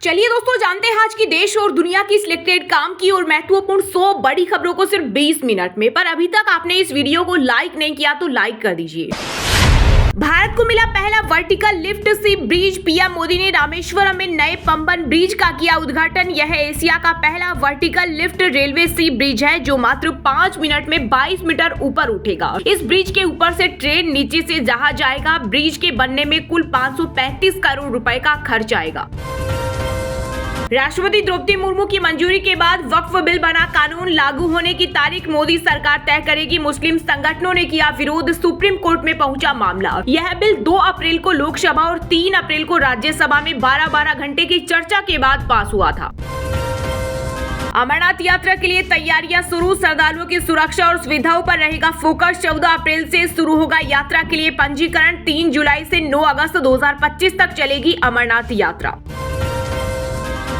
चलिए दोस्तों, जानते हैं आज की देश और दुनिया की सिलेक्टेड काम की और महत्वपूर्ण 100 बड़ी खबरों को सिर्फ 20 मिनट में। पर अभी तक आपने इस वीडियो को लाइक नहीं किया तो लाइक कर दीजिए। भारत को मिला पहला वर्टिकल लिफ्ट सी ब्रिज। पीएम मोदी ने रामेश्वरम में नए पंबन ब्रिज का किया उद्घाटन। यह एशिया का पहला वर्टिकल लिफ्ट रेलवे सी ब्रिज है जो मात्र 5 मिनट में 22 मीटर ऊपर उठेगा। इस ब्रिज के ऊपर से ट्रेन, नीचे से जहाज जाएगा। ब्रिज के बनने में कुल 535 करोड़ रुपए का खर्च आएगा। राष्ट्रपति द्रौपदी मुर्मू की मंजूरी के बाद वक्फ बिल बना कानून। लागू होने की तारीख मोदी सरकार तय करेगी। मुस्लिम संगठनों ने किया विरोध। सुप्रीम कोर्ट में पहुंचा मामला। यह बिल 2 अप्रैल को लोकसभा और 3 अप्रैल को राज्यसभा में 12-12 घंटे की चर्चा के बाद पास हुआ था। अमरनाथ यात्रा के लिए तैयारियां शुरू। श्रद्धालुओं की सुरक्षा और सुविधाओं पर रहेगा फोकस। 14 अप्रैल से शुरू होगा यात्रा के लिए पंजीकरण। 3 जुलाई से 9 अगस्त 2025 तक चलेगी अमरनाथ यात्रा।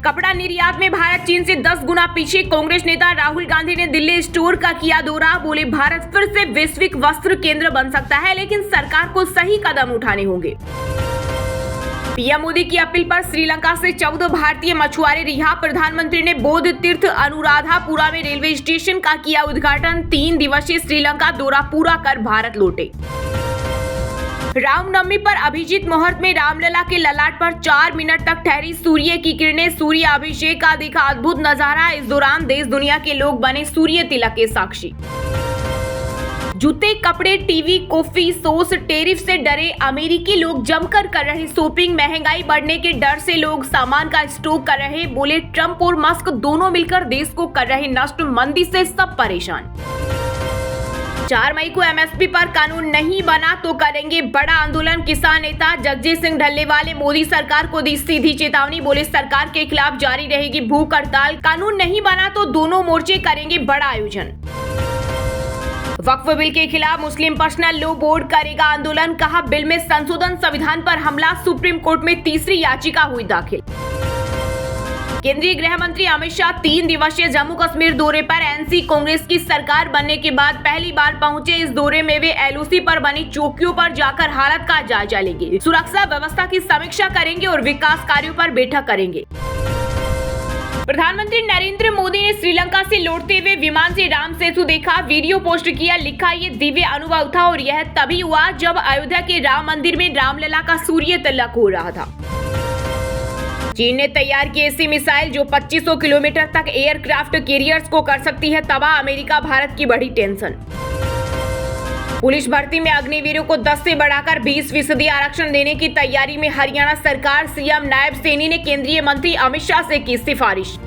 कपड़ा निर्यात में भारत चीन से 10 गुना पीछे। कांग्रेस नेता राहुल गांधी ने दिल्ली स्टोर का किया दौरा। बोले भारत फिर से वैश्विक वस्त्र केंद्र बन सकता है, लेकिन सरकार को सही कदम उठाने होंगे। पीएम मोदी की अपील पर श्रीलंका से 14 भारतीय मछुआरे रिहा। प्रधानमंत्री ने बौद्ध तीर्थ अनुराधापुरा में रेलवे स्टेशन का किया उद्घाटन। 3 दिवसीय श्रीलंका दौरा पूरा कर भारत लौटे। रामनवमी पर अभिजीत मुहूर्त में रामलला के ललाट पर 4 मिनट तक ठहरी सूर्य की किरणें। सूर्य अभिषेक का दिखा अद्भुत नजारा। इस दौरान देश दुनिया के लोग बने सूर्य तिलक के साक्षी। जूते, कपड़े, टीवी, कॉफी, सॉस टैरिफ से डरे अमेरिकी लोग जमकर कर रहे शॉपिंग। महंगाई बढ़ने के डर से लोग सामान का स्टॉक कर रहे। बोले ट्रंप और मस्क दोनों मिलकर देश को कर रहे नष्ट। मंदी से सब परेशान। 4 मई को एमएसपी पर कानून नहीं बना तो करेंगे बड़ा आंदोलन। किसान नेता जगजीत सिंह ढल्लेवाल ने मोदी सरकार को दी सीधी चेतावनी। बोले सरकार के खिलाफ जारी रहेगी भूख हड़ताल। कानून नहीं बना तो दोनों मोर्चे करेंगे बड़ा आयोजन। वक्फ बिल के खिलाफ मुस्लिम पर्सनल लॉ बोर्ड करेगा आंदोलन। कहा बिल में संशोधन संविधान पर हमला। सुप्रीम कोर्ट में तीसरी याचिका हुई दाखिल। केंद्रीय गृह मंत्री अमित शाह 3 दिवसीय जम्मू कश्मीर दौरे पर। एनसी कांग्रेस की सरकार बनने के बाद पहली बार पहुंचे। इस दौरे में वे एलओसी पर बनी चौकियों पर जाकर हालत का जायजा लेंगे। सुरक्षा व्यवस्था की समीक्षा करेंगे और विकास कार्यों पर बैठक करेंगे। प्रधानमंत्री नरेंद्र मोदी ने श्रीलंका से लौटते हुए विमान से राम सेतु देखा। वीडियो पोस्ट किया। लिखा ये दिव्य अनुभव था और यह तभी हुआ जब अयोध्या के राम मंदिर में रामलला का सूर्य तिलक हो रहा था। चीन ने तैयार की ऐसी मिसाइल जो 2500 किलोमीटर तक एयरक्राफ्ट कैरियर्स को कर सकती है तबाह। अमेरिका भारत की बड़ी टेंशन। पुलिस भर्ती में अग्निवीरों को 10 से बढ़ाकर 20% आरक्षण देने की तैयारी में हरियाणा सरकार। सीएम नायब सैनी ने केंद्रीय मंत्री अमित शाह से की सिफारिश।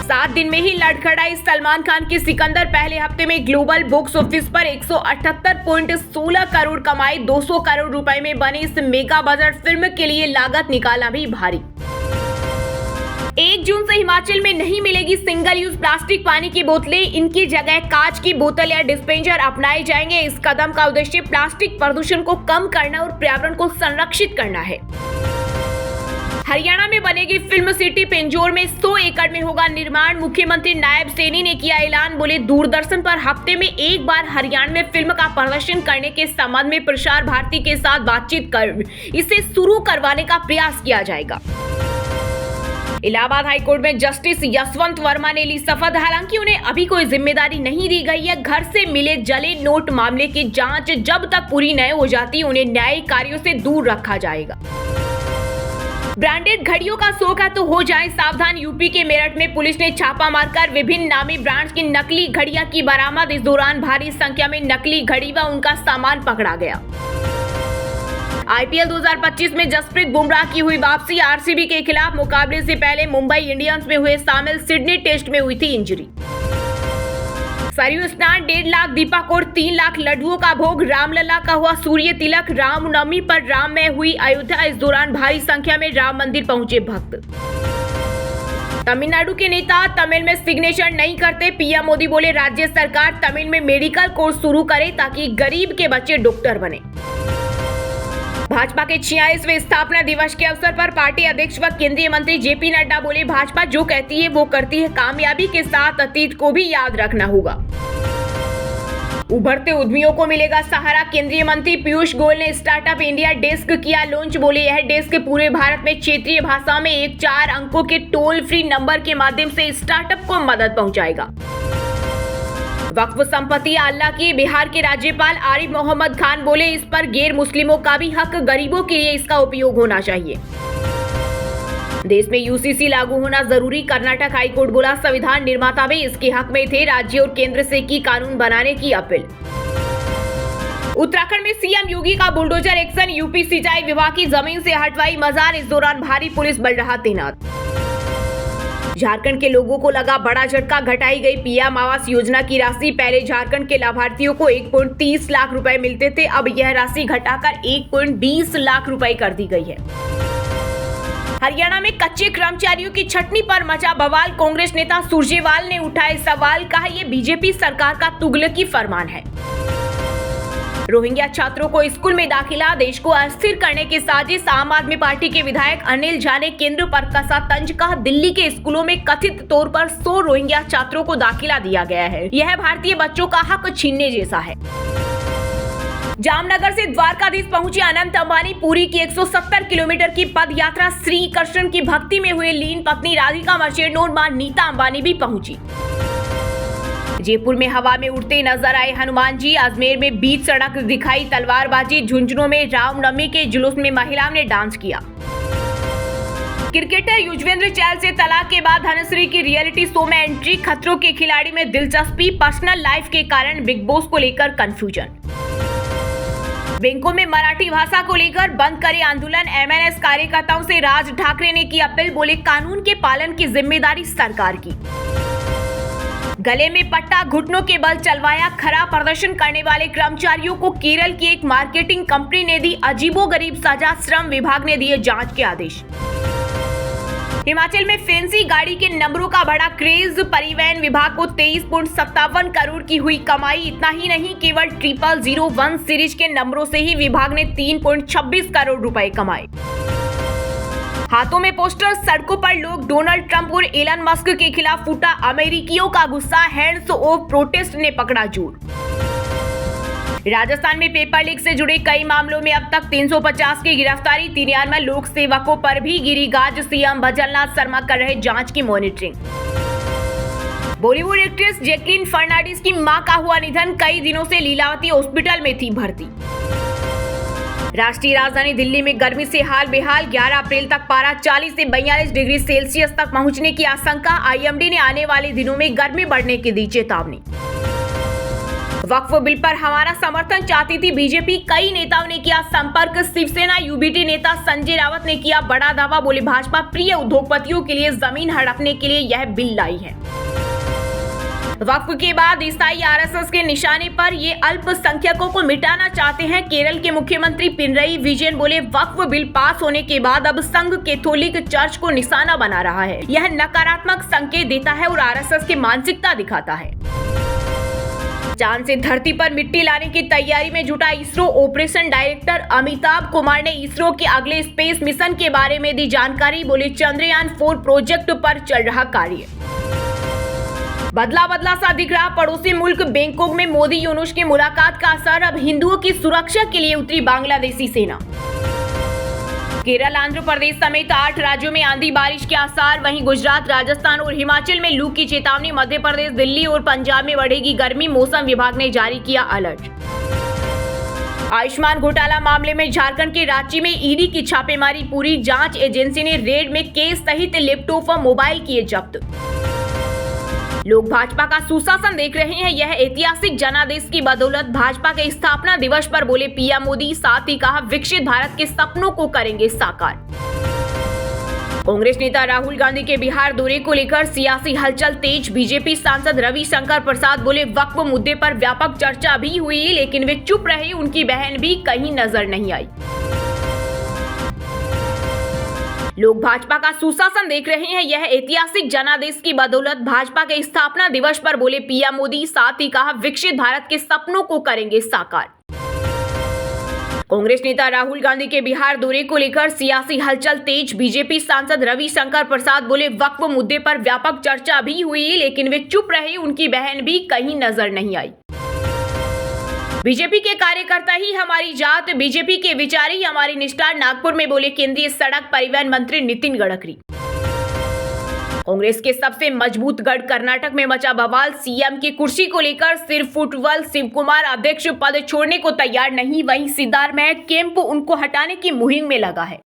7 दिन में ही लड़खड़ाई सलमान खान की सिकंदर। पहले हफ्ते में ग्लोबल बॉक्स ऑफिस पर 178.16 करोड़ कमाए। 200 करोड़ रुपए में बनी इस मेगा बजट फिल्म के लिए लागत निकालना भी भारी। 1 जून से हिमाचल में नहीं मिलेगी सिंगल यूज प्लास्टिक पानी की बोतलें। इनकी जगह कांच की बोतल या डिस्पेंसर अपनाए जाएंगे। इस कदम का उद्देश्य प्लास्टिक प्रदूषण को कम करना और पर्यावरण को संरक्षित करना है। हरियाणा में बनेगी फिल्म सिटी। पिंजौर में 100 एकड़ में होगा निर्माण। मुख्यमंत्री नायब सैनी ने किया ऐलान। बोले दूरदर्शन पर हफ्ते में एक बार हरियाणा में फिल्म का प्रदर्शन करने के संबंध में प्रसार भारती के साथ बातचीत कर इसे शुरू करवाने का प्रयास किया जाएगा। इलाहाबाद हाईकोर्ट में जस्टिस यशवंत वर्मा ने ली शपथ। हालांकि उन्हें अभी कोई जिम्मेदारी नहीं दी गई है। घर से मिले जले नोट मामले की जांच जब तक पूरी नहीं हो जाती उन्हें न्यायिक कार्यों से दूर रखा जाएगा। ब्रांडेड घड़ियों का शौक है तो हो जाए सावधान। यूपी के मेरठ में पुलिस ने छापा मारकर विभिन्न नामी ब्रांड्स की नकली घड़ियां की बरामद। इस दौरान भारी संख्या में नकली घड़ी व उनका सामान पकड़ा गया। आईपीएल 2025 में जसप्रीत बुमराह की हुई वापसी। आरसीबी के खिलाफ मुकाबले से पहले मुंबई इंडियंस में हुए शामिल। सिडनी टेस्ट में हुई थी इंजरी। सरयू स्नान 1.5 लाख दीपक और 3 लाख लड्डुओं का भोग। रामलला का हुआ सूर्य तिलक। रामनवमी पर राम में हुई अयोध्या। इस दौरान भारी संख्या में राम मंदिर पहुंचे भक्त। तमिलनाडु के नेता तमिल में सिग्नेचर नहीं करते। पीएम मोदी बोले राज्य सरकार तमिल में मेडिकल कोर्स शुरू करे ताकि गरीब के बच्चे डॉक्टर बने। भाजपा के 46वें स्थापना दिवस के अवसर पर पार्टी अध्यक्ष व केंद्रीय मंत्री जेपी नड्डा बोले भाजपा जो कहती है वो करती है। कामयाबी के साथ अतीत को भी याद रखना होगा। उभरते उद्यमियों को मिलेगा सहारा। केंद्रीय मंत्री पीयूष गोयल ने स्टार्टअप इंडिया डेस्क किया लॉन्च। बोले यह डेस्क पूरे भारत में क्षेत्रीय भाषा में एक 4 अंकों के टोल फ्री नंबर के माध्यम से स्टार्टअप को मदद पहुंचाएगा। वक्फ संपत्ति अल्लाह की। बिहार के राज्यपाल आरिफ मोहम्मद खान बोले इस पर गैर मुस्लिमों का भी हक, गरीबों के लिए इसका उपयोग होना चाहिए। देश में यूसीसी लागू होना जरूरी। कर्नाटक हाईकोर्ट बोला संविधान निर्माता भी इसके हक में थे। राज्य और केंद्र से की कानून बनाने की अपील। उत्तराखंड में सीएम योगी का बुलडोजर एक्शन। यूपी सिंचाई विभाग की जमीन से हटवाई मजार। इस दौरान भारी पुलिस बल रहा तैनात। झारखंड के लोगों को लगा बड़ा झटका। घटाई गई पीएम आवास योजना की राशि। पहले झारखंड के लाभार्थियों को 1.30 लाख रुपए मिलते थे, अब यह राशि घटाकर 1.20 लाख रुपए कर दी गई है। हरियाणा में कच्चे कर्मचारियों की छटनी पर मचा बवाल। कांग्रेस नेता सुरजेवाल ने उठाए सवाल, कहा यह बीजेपी सरकार का तुगलकी फरमान है। रोहिंग्या छात्रों को स्कूल में दाखिला। देश को अस्थिर करने की साजिश। आम आदमी पार्टी के विधायक अनिल झा ने केंद्र पर कसा तंज। कहा दिल्ली के स्कूलों में कथित तौर पर 100 रोहिंग्या छात्रों को दाखिला दिया गया है। यह भारतीय बच्चों का हक छीनने जैसा है। जामनगर से द्वारकाधीश पहुंचे अनंत अंबानी। पूरी की 170 किलोमीटर की पद यात्रा। श्री कृष्ण की भक्ति में हुए लीन। पत्नी राधिका मर्चेंट और मां नीता अंबानी भी पहुंची। जयपुर में हवा में उड़ते नजर आए हनुमान जी। अजमेर में बीच सड़क दिखाई तलवारबाजी। झुंझुनू में रामनवमी के जुलूस में महिलाओं ने डांस किया। क्रिकेटर युजवेंद्र चहल से तलाक के बाद धनश्री की रियलिटी शो में एंट्री। खतरों के खिलाड़ी में दिलचस्पी। पर्सनल लाइफ के कारण बिग बॉस को लेकर कंफ्यूजन। बैंकों में मराठी भाषा को लेकर बंद करे आंदोलन। एमएनएस कार्यकर्ताओं से राज ठाकरे ने की अपील। बोले कानून के पालन की जिम्मेदारी सरकार की। गले में पट्टा, घुटनों के बल चलवाया। खराब प्रदर्शन करने वाले कर्मचारियों को केरल की एक मार्केटिंग कंपनी ने दी अजीबोगरीब सजा। श्रम विभाग ने दिए जांच के आदेश। हिमाचल में फैंसी गाड़ी के नंबरों का बड़ा क्रेज। परिवहन विभाग को 23.57 करोड़ की हुई कमाई। इतना ही नहीं, केवल 0001 सीरीज के नंबरों से ही विभाग ने 3.26 करोड़ रुपए कमाए। हाथों में पोस्टर, सड़कों पर लोग। डोनाल्ड ट्रंप और एलन मस्क के खिलाफ फूटा अमेरिकियों का गुस्सा। हैंड्स ऑफ प्रोटेस्ट ने पकड़ा जोर। राजस्थान में पेपर लीक से जुड़े कई मामलों में अब तक 350 की गिरफ्तारी। 93 लोक सेवकों पर भी गिरी गाज। सीएम भजनलाल शर्मा कर रहे जांच की monitoring. Bollywood actress Jacqueline Fernandez की मां का हुआ निधन। कई दिनों से लीलावती हॉस्पिटल में थी भर्ती। राष्ट्रीय राजधानी दिल्ली में गर्मी से हाल बेहाल। 11 अप्रैल तक पारा 40 से 42 डिग्री सेल्सियस तक पहुंचने की आशंका। आईएमडी ने आने वाले दिनों में गर्मी बढ़ने की दी चेतावनी। वक्फ बिल पर हमारा समर्थन चाहती थी बीजेपी। कई नेताओं ने किया संपर्क। शिवसेना यूबीटी नेता संजय रावत ने किया बड़ा दावा। बोले भाजपा प्रिय उद्योगपतियों के लिए जमीन हड़पने के लिए यह बिल लाई है। वक्फ के बाद ईसाई आरएसएस के निशाने पर ये अल्पसंख्यकों को मिटाना चाहते हैं। केरल के मुख्यमंत्री पिनरई विजयन बोले वक्फ बिल पास होने के बाद अब संघ कैथोलिक चर्च को निशाना बना रहा है। यह नकारात्मक संकेत देता है और आरएसएस की मानसिकता दिखाता है। चांद से धरती पर मिट्टी लाने की तैयारी में जुटा इसरो। ऑपरेशन डायरेक्टर अमिताभ कुमार ने इसरो के अगले स्पेस मिशन के बारे में दी जानकारी। बोले चंद्रयान 4 प्रोजेक्ट पर चल रहा कार्य। बदला बदला सा दिख रहा पड़ोसी मुल्क बैंकॉक में मोदी यूनुस की मुलाकात का असर। अब हिंदुओं की सुरक्षा के लिए उतरी बांग्लादेशी सेना। केरल, आंध्र प्रदेश समेत 8 राज्यों में आंधी बारिश के आसार। वहीं गुजरात, राजस्थान और हिमाचल में लू की चेतावनी। मध्य प्रदेश, दिल्ली और पंजाब में बढ़ेगी गर्मी। मौसम विभाग ने जारी किया अलर्ट। आयुष्मान घोटाला मामले में झारखंड के रांची में ईडी की छापेमारी पूरी। जांच एजेंसी ने रेड में केस सहित लैपटॉप व मोबाइल किए जब्त। लोग भाजपा का सुशासन देख रहे हैं। यह ऐतिहासिक जनादेश की बदौलत। भाजपा के स्थापना दिवस पर बोले पीएम मोदी। साथ ही कहा विकसित भारत के सपनों को करेंगे साकार। कांग्रेस नेता राहुल गांधी के बिहार दौरे को लेकर सियासी हलचल तेज। बीजेपी सांसद रविशंकर प्रसाद बोले वक्फ मुद्दे पर व्यापक चर्चा भी हुई, लेकिन वे चुप रहे। उनकी बहन भी कहीं नजर नहीं आई। लोग भाजपा का सुशासन देख रहे हैं। यह ऐतिहासिक जनादेश की बदौलत। भाजपा के स्थापना दिवस पर बोले पीएम मोदी। साथ ही कहा विकसित भारत के सपनों को करेंगे साकार। कांग्रेस नेता राहुल गांधी के बिहार दौरे को लेकर सियासी हलचल तेज। बीजेपी सांसद रविशंकर प्रसाद बोले वक्फ मुद्दे पर व्यापक चर्चा भी हुई, लेकिन वे चुप रहे। उनकी बहन भी कहीं नजर नहीं आई। बीजेपी के कार्यकर्ता ही हमारी जात, बीजेपी के विचार ही हमारी निष्ठा, नागपुर में बोले केंद्रीय सड़क परिवहन मंत्री नितिन गडकरी। कांग्रेस के सबसे मजबूत गढ़ कर्नाटक में मचा बवाल, सीएम की कुर्सी को लेकर सिर्फ फुटबॉल, शिवकुमार अध्यक्ष पद छोड़ने को तैयार नहीं, वहीं सिद्धारमैया कैंप उनको हटाने की मुहिम में लगा है।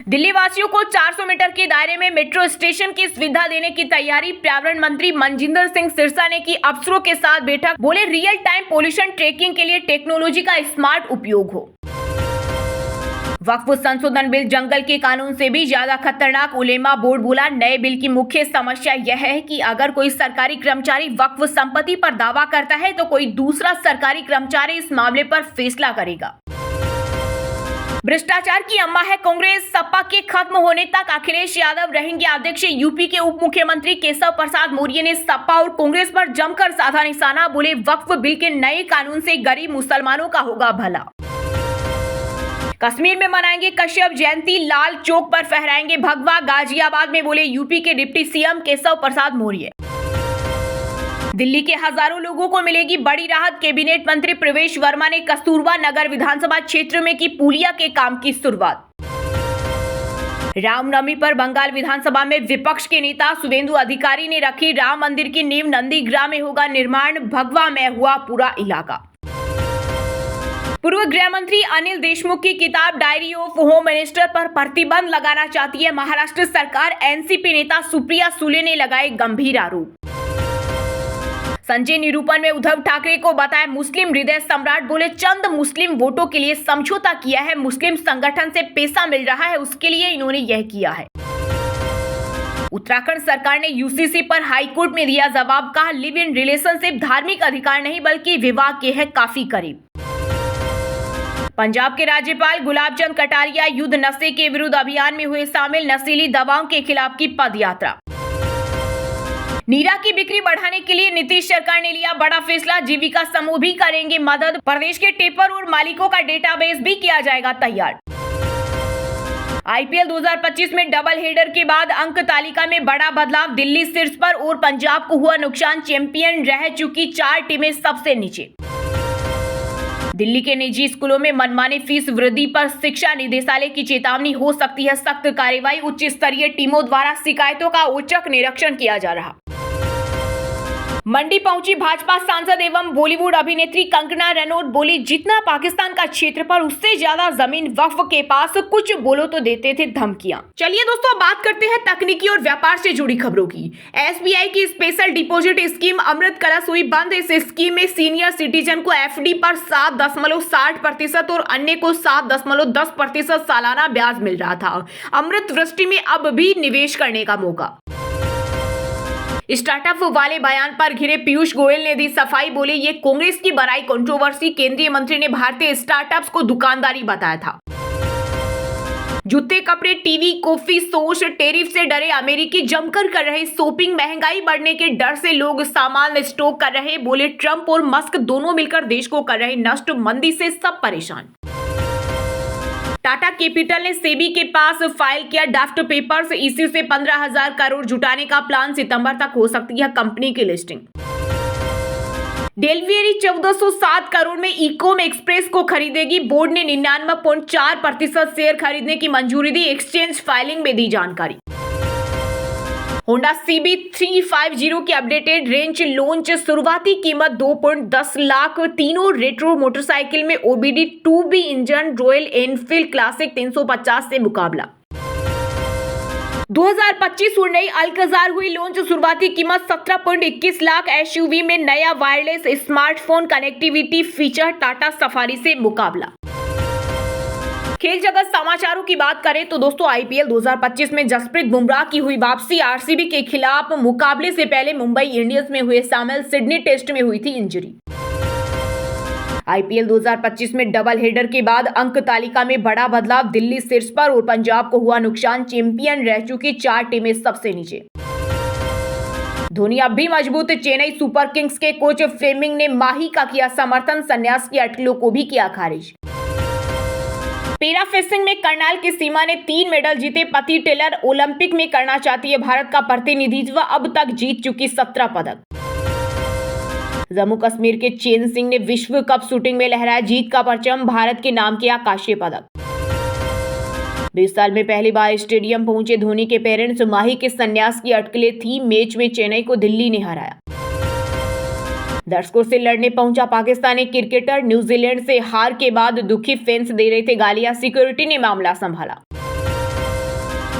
दिल्ली वासियों को 400 मीटर के दायरे में मेट्रो स्टेशन की सुविधा देने की तैयारी, पर्यावरण मंत्री मनजिंदर सिंह सिरसा ने की अफसरों के साथ बैठक, बोले रियल टाइम पोल्यूशन ट्रैकिंग के लिए टेक्नोलॉजी का स्मार्ट उपयोग हो। वक्फ संशोधन बिल जंगल के कानून से भी ज्यादा खतरनाक, उलेमा बोर्ड बोला। नए बिल की मुख्य समस्या यह है कि अगर कोई सरकारी कर्मचारी वक्फ संपत्ति पर दावा करता है तो कोई दूसरा सरकारी कर्मचारी इस मामले पर फैसला करेगा। भ्रष्टाचार की अम्मा है कांग्रेस, सपा के खत्म होने तक अखिलेश यादव रहेंगे अध्यक्ष। यूपी के उप मुख्यमंत्री केशव प्रसाद मौर्य ने सपा और कांग्रेस पर जमकर साधा निशाना, बोले वक्फ बिल के नए कानून से गरीब मुसलमानों का होगा भला। कश्मीर में मनाएंगे कश्यप जयंती, लाल चौक पर फहराएंगे भगवा, गाजियाबाद में बोले यूपी के डिप्टी सीएम केशव प्रसाद मौर्य। दिल्ली के हजारों लोगों को मिलेगी बड़ी राहत, कैबिनेट मंत्री प्रवेश वर्मा ने कस्तूरबा नगर विधानसभा क्षेत्र में की पुलिया के काम की शुरुआत। रामनवमी पर बंगाल विधानसभा में विपक्ष के नेता शुभेंदु अधिकारी ने रखी राम मंदिर की नींव, नंदीग्राम में होगा निर्माण, भगवा में हुआ पूरा इलाका। पूर्व गृह मंत्री अनिल देशमुख की किताब डायरी ऑफ होम मिनिस्टर पर प्रतिबंध लगाना चाहती है महाराष्ट्र सरकार, एनसीपी नेता सुप्रिया सुले ने लगाए गंभीर आरोप। संजय निरूपण में उद्धव ठाकरे को बताया मुस्लिम हृदय सम्राट, बोले चंद मुस्लिम वोटों के लिए समझौता किया है, मुस्लिम संगठन से पैसा मिल रहा है उसके लिए इन्होंने यह किया है। उत्तराखंड सरकार ने यूसीसी पर हाईकोर्ट में दिया जवाब, कहा लिव इन रिलेशनशिप धार्मिक अधिकार नहीं बल्कि विवाह के है काफी करीब। पंजाब के राज्यपाल गुलाब चंद कटारिया युद्ध नशे के विरुद्ध अभियान में हुए शामिल, नशीली दवाओं के खिलाफ की पदयात्रा। नीरा की बिक्री बढ़ाने के लिए नीतीश सरकार ने लिया बड़ा फैसला, जीविका समूह भी करेंगे मदद, प्रदेश के टेपर और मालिकों का डेटाबेस भी किया जाएगा तैयार। आईपीएल 2025 में डबल हेडर के बाद अंक तालिका में बड़ा बदलाव, दिल्ली शीर्ष पर और पंजाब को हुआ नुकसान, चैंपियन रह चुकी 4 टीमें सबसे नीचे। दिल्ली के निजी स्कूलों में मनमानी फीस वृद्धि पर शिक्षा निदेशालय की चेतावनी, हो सकती है सख्त कार्रवाई, उच्च स्तरीय टीमों द्वारा शिकायतों का औचक निरीक्षण किया जा रहा। मंडी पहुंची भाजपा सांसद एवं बॉलीवुड अभिनेत्री कंगना रनौत, बोली जितना पाकिस्तान का क्षेत्रफल उससे ज्यादा जमीन वक्फ के पास, कुछ बोलो तो देते थे धमकियां। चलिए दोस्तों बात करते हैं तकनीकी और व्यापार से जुड़ी खबरों की। एसबीआई की स्पेशल डिपॉजिट स्कीम अमृत कलश हुई बंद। इस स्कीम में सीनियर सिटीजन को एफडी पर 7.60% और अन्य को 7.10% सालाना ब्याज मिल रहा था। अमृत वृष्टि में अब भी निवेश करने का मौका। स्टार्टअप वाले बयान पर घिरे पीयूष गोयल ने दी सफाई, बोले ये कांग्रेस की बड़ाई कंट्रोवर्सी, केंद्रीय मंत्री ने भारतीय स्टार्टअप्स को दुकानदारी बताया था। जूते, कपड़े, टीवी, कॉफी, सॉस, टैरिफ से डरे अमेरिकी जमकर कर रहे शॉपिंग, महंगाई बढ़ने के डर से लोग सामान स्टॉक कर रहे, बोले ट्रंप और मस्क दोनों मिलकर देश को कर रहे नष्ट, मंदी से सब परेशान। टाटा कैपिटल ने सेबी के पास फाइल किया ड्राफ्ट पेपर्स, इसी से 15,000 करोड़ जुटाने का प्लान, सितंबर तक हो सकती है कंपनी की लिस्टिंग। डेलवेरी 1407 करोड़ में इकोम एक्सप्रेस को खरीदेगी, बोर्ड ने 99.4% शेयर खरीदने की मंजूरी दी, एक्सचेंज फाइलिंग में दी जानकारी। होंडा CB350 की अपडेटेड रेंज लॉन्च, शुरुआती कीमत 2.10 लाख, तीनों रेट्रो मोटरसाइकिल में OBD 2B engine, royal Enfield classic 350 से मुकाबला। 2025 हुंडई अल्काजार हुई लॉन्च, शुरुआती कीमत 17.21 लाख, SUV में नया wireless smartphone connectivity feature, Tata safari से मुकाबला। खेल जगत समाचारों की बात करें तो दोस्तों आईपीएल 2025 में जसप्रीत बुमराह की हुई वापसी, आरसीबी के खिलाफ मुकाबले से पहले मुंबई इंडियंस में हुए शामिल, सिडनी टेस्ट में हुई थी इंजरी। आईपीएल 2025 में डबल हेडर के बाद अंक तालिका में बड़ा बदलाव, दिल्ली शीर्ष पर और पंजाब को हुआ नुकसान, चैंपियन रह चुकी 4 टीमें सबसे नीचे। धोनी अब भी मजबूत, चेन्नई सुपर किंग्स के कोच फ्लेमिंग ने माही का किया समर्थन, संन्यास की अटकलों को भी किया खारिज। पैरा फेंसिंग में करनाल की सीमा ने 3 मेडल जीते, पति टेलर ओलंपिक में करना चाहती है भारत का प्रतिनिधित्व, अब तक जीत चुकी 17 पदक। जम्मू कश्मीर के चेन सिंह ने विश्व कप शूटिंग में लहराया जीत का परचम, भारत के नाम किया कांस्य पदक। 20 साल में पहली बार स्टेडियम पहुंचे धोनी के पेरेंट्स, माही के संन्यास की अटकलें थी, मैच में चेन्नई को दिल्ली ने हराया। दर्शकों से लड़ने पहुंचा पाकिस्तानी क्रिकेटर, न्यूजीलैंड से हार के बाद दुखी फैंस दे रहे थे गालियां, सिक्योरिटी ने मामला संभाला।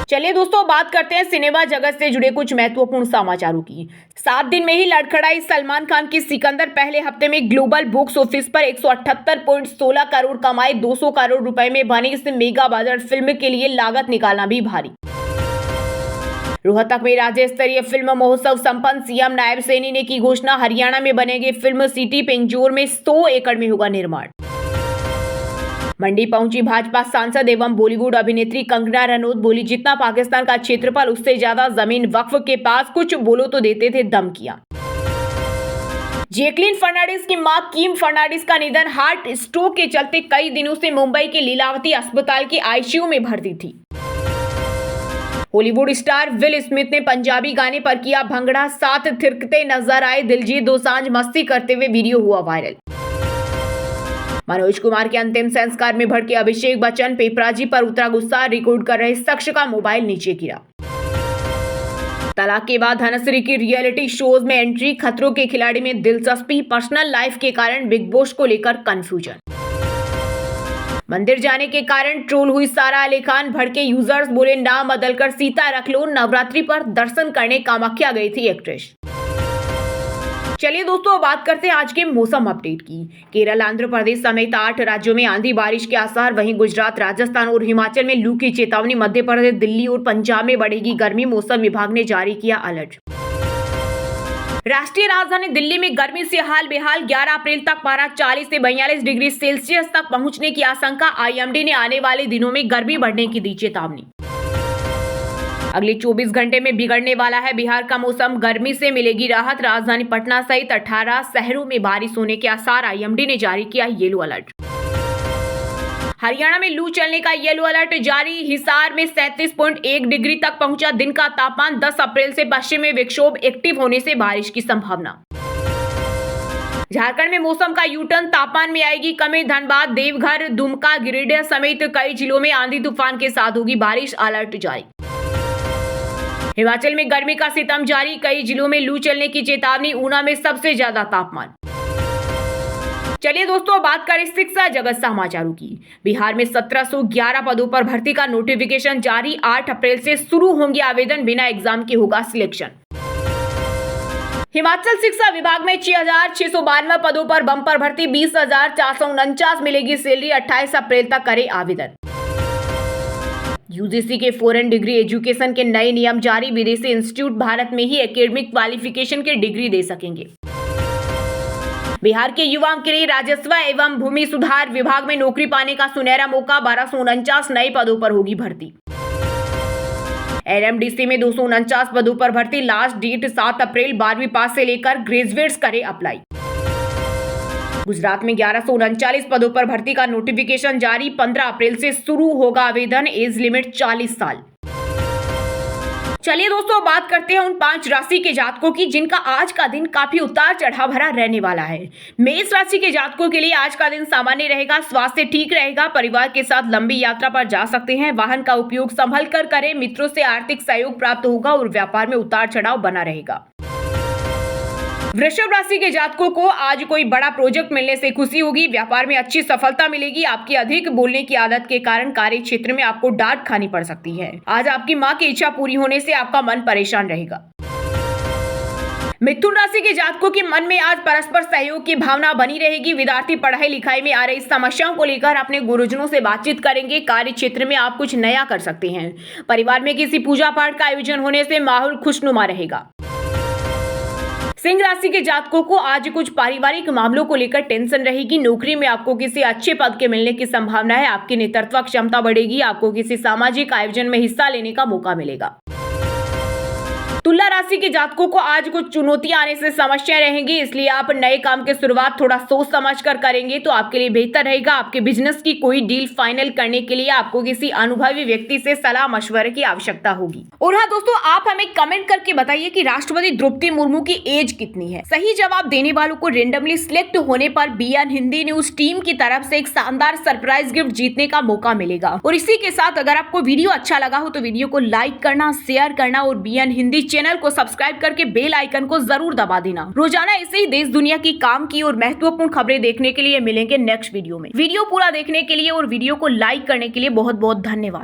चलिए दोस्तों, बात करते हैं सिनेमा जगत से जुड़े कुछ महत्वपूर्ण समाचारों की। 7 दिन में ही लड़खड़ाई सलमान खान की सिकंदर, पहले हफ्ते में ग्लोबल बॉक्स ऑफिस पर 178.16 करोड़ कमाए। 200 करोड़ रुपए में बनी इस मेगा बजट फिल्म के लिए लागत निकालना भी भारी। रोहतक में राज्य स्तरीय फिल्म महोत्सव संपन्न, सीएम नायब सैनी ने की घोषणा, हरियाणा में बनेगी फिल्म सिटी, पिंजौर में 100 एकड़ में होगा निर्माण। मंडी पहुंची भाजपा सांसद एवं बॉलीवुड अभिनेत्री कंगना रनौत, बोली जितना पाकिस्तान का क्षेत्रफल उससे ज्यादा जमीन वक्फ के पास, कुछ बोलो तो देते थे धमकियां। जैकलीन फर्नांडिस की मां किम फर्नांडिस का निधन, हार्ट स्ट्रोक के चलते कई दिनों से मुंबई के लीलावती अस्पताल की आईसीयू में भर्ती थी। हॉलीवुड स्टार विल स्मिथ ने पंजाबी गाने पर किया भंगड़ा, साथ थिरकते नजर आए दिलजीत दोसांझ, मस्ती करते हुए वीडियो हुआ वायरल। मनोज कुमार के अंतिम संस्कार में भड़के अभिषेक बच्चन, पेपराजी पर उतरा गुस्सा, रिकॉर्ड कर रहे शख्स का मोबाइल नीचे गिरा। तलाक के बाद धनश्री की रियलिटी शोज में एंट्री, खतरों के खिलाड़ी में दिलचस्पी, पर्सनल लाइफ के कारण बिग बॉस को लेकर कंफ्यूजन। मंदिर जाने के कारण ट्रोल हुई सारा अली खान, भड़के यूजर्स, बोले नाम बदलकर सीता रख लो। नवरात्रि पर दर्शन करने कामाख्या गई थी एक्ट्रेस। चलिए दोस्तों, बात करते हैं आज के मौसम अपडेट की। केरल, आंध्र प्रदेश समेत 8 राज्यों में आंधी बारिश के आसार, वहीं गुजरात, राजस्थान और हिमाचल में लू की चेतावनी। मध्य प्रदेश, दिल्ली और पंजाब में बढ़ेगी गर्मी, मौसम विभाग ने जारी किया अलर्ट। राष्ट्रीय राजधानी दिल्ली में गर्मी से हाल बेहाल, 11 अप्रैल तक पारा 40 से 42 डिग्री सेल्सियस तक पहुंचने की आशंका। आईएमडी ने आने वाले दिनों में गर्मी बढ़ने की दी चेतावनी। अगले 24 घंटे में बिगड़ने वाला है बिहार का मौसम, गर्मी से मिलेगी राहत। राजधानी पटना सहित 18 शहरों में बारिश होने के आसार, आईएमडी ने जारी किया येलो अलर्ट। हरियाणा में लू चलने का येलो अलर्ट जारी, हिसार में 37.1 डिग्री तक पहुंचा दिन का तापमान। 10 अप्रैल से पश्चिमी विक्षोभ एक्टिव होने से बारिश की संभावना। झारखंड में मौसम का यूटर्न, तापमान में आएगी कमी। धनबाद, देवघर, दुमका, गिरिडीह समेत कई जिलों में आंधी तूफान के साथ होगी बारिश, अलर्ट जारी। हिमाचल में गर्मी का सितम जारी, कई जिलों में लू चलने की चेतावनी। ऊना में सबसे ज्यादा तापमान। चलिए दोस्तों, बात करें शिक्षा जगत समाचारों की। बिहार में 1711 पदों पर भर्ती का नोटिफिकेशन जारी, 8 अप्रैल से शुरू होंगे आवेदन, बिना एग्जाम के होगा सिलेक्शन। हिमाचल शिक्षा विभाग में 6692 पदों पर बम्पर भर्ती, 20,449 मिलेगी सैलरी, 28 अप्रैल तक करें आवेदन। यूजीसी के फॉरेन डिग्री एजुकेशन के नए नियम जारी, विदेशी इंस्टीट्यूट भारत में ही एकेडमिक क्वालिफिकेशन के डिग्री दे सकेंगे। बिहार के युवाओं के लिए राजस्व एवं भूमि सुधार विभाग में नौकरी पाने का सुनहरा मौका, 1249 नए पदों पर होगी भर्ती। एलएमडीसी में 249 पदों पर भर्ती, लास्ट डेट 7 अप्रैल, 12वीं पास से लेकर ग्रेजुएट्स करें अप्लाई। गुजरात में 1139 पदों पर भर्ती का नोटिफिकेशन जारी, 15 अप्रैल से शुरू होगा आवेदन, एज लिमिट 40 साल। चलिए दोस्तों, बात करते हैं उन 5 राशि के जातकों की जिनका आज का दिन काफी उतार चढ़ाव भरा रहने वाला है। मेष राशि के जातकों के लिए आज का दिन सामान्य रहेगा, स्वास्थ्य ठीक रहेगा, परिवार के साथ लंबी यात्रा पर जा सकते हैं, वाहन का उपयोग संभल कर करें, मित्रों से आर्थिक सहयोग प्राप्त होगा और व्यापार में उतार चढ़ाव बना रहेगा। वृषभ राशि के जातकों को आज कोई बड़ा प्रोजेक्ट मिलने से खुशी होगी, व्यापार में अच्छी सफलता मिलेगी। आपकी अधिक बोलने की आदत के कारण कार्य क्षेत्र में आपको डांट खानी पड़ सकती है। आज आपकी मां की इच्छा पूरी होने से आपका मन परेशान रहेगा। मिथुन राशि के जातकों के मन में आज परस्पर सहयोग की भावना बनी रहेगी। विद्यार्थी पढ़ाई लिखाई में आ रही समस्याओं को लेकर अपने गुरुजनों से बातचीत करेंगे। कार्य क्षेत्र में आप कुछ नया कर सकते हैं। परिवार में किसी पूजा पाठ का आयोजन होने से माहौल खुशनुमा रहेगा। सिंह राशि के जातकों को आज कुछ पारिवारिक मामलों को लेकर टेंशन रहेगी। नौकरी में आपको किसी अच्छे पद के मिलने की संभावना है। आपकी नेतृत्व क्षमता बढ़ेगी। आपको किसी सामाजिक आयोजन में हिस्सा लेने का मौका मिलेगा। तुला राशि के जातकों को आज कुछ चुनौतियां आने से समस्या रहेंगी, इसलिए आप नए काम की शुरुआत थोड़ा सोच समझ कर करेंगे तो आपके लिए बेहतर रहेगा। आपके बिजनेस की कोई डील फाइनल करने के लिए आपको किसी अनुभवी व्यक्ति से सलाह मशवरे की आवश्यकता होगी। और हाँ दोस्तों, आप हमें कमेंट करके बताइए कि राष्ट्रपति द्रौपदी मुर्मू की एज कितनी है। सही जवाब देने वालों को रेंडमली सिलेक्ट होने पर बीएन हिंदी न्यूज टीम की तरफ से एक शानदार सरप्राइज गिफ्ट जीतने का मौका मिलेगा। और इसी के साथ अगर आपको वीडियो अच्छा लगा हो तो वीडियो को लाइक करना, शेयर करना और बीएन हिंदी चैनल को सब्सक्राइब करके बेल आइकन को जरूर दबा देना। रोजाना ऐसे ही देश दुनिया की काम की और महत्वपूर्ण खबरें देखने के लिए मिलेंगे नेक्स्ट वीडियो में। वीडियो पूरा देखने के लिए और वीडियो को लाइक करने के लिए बहुत बहुत धन्यवाद।